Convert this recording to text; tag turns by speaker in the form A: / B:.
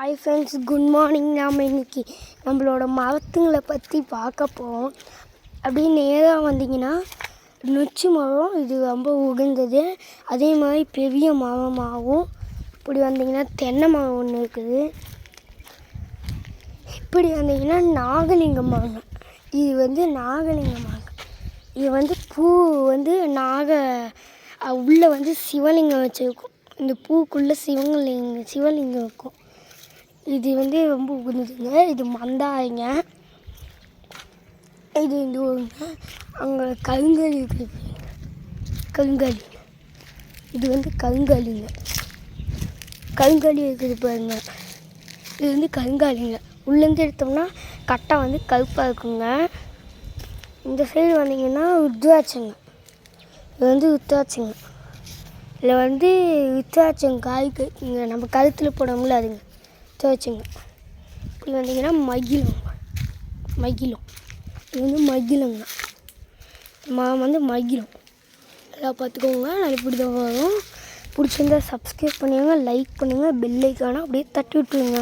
A: Hi friends, good morning. நாம் இன்றைக்கி நம்மளோட மரத்துங்களை பற்றி பார்க்க போகிறோம். அப்படியே நேராக வந்தீங்கன்னா நொச்சி மரம், இது ரொம்ப உகந்தது. அதே மாதிரி பெரிய மரமாகவும். இப்படி வந்தீங்கன்னா தென்னை மரம் ஒன்று இருக்குது. இப்படி வந்தீங்கன்னா நாகலிங்க மரம். இது நாகலிங்க மரம். இது பூ உள்ளே சிவலிங்கம் வச்சுருக்கும். இந்த பூக்குள்ளே சிவலிங்கம் இருக்கும். இது ரொம்ப உகந்ததுங்க. இது மந்தாரைங்க. இது அங்கே கருங்காலி இருக்குது. கருங்காலி இது கருங்காலிங்க. கருங்காலி இருக்குது பாருங்க. இது கருங்காலிங்க. உள்ளேருந்து எடுத்தோம்னா கட்டை கருப்பாக இருக்குங்க. இந்த சைடு வந்தீங்கன்னா ருத்ராட்சங்க. இது ருத்ராட்சங்க. இதில் ருத்ராட்சம் காய்க்கு இங்கே நம்ம கழுத்தில் போடோம்ல, அதுங்க ருத்ராட்சங்க. இப்படி வந்தீங்கன்னா மகிழம். இது மகிழங்க. மகிழம் எல்லாம் பார்த்துக்கோங்க. நான் இப்படி தான் வரும். பிடிச்சிருந்தா சப்ஸ்கிரைப் பண்ணுங்கள், லைக் பண்ணுங்கள், பெல் ஐக்கானை அப்படியே தட்டி விட்டுருங்க.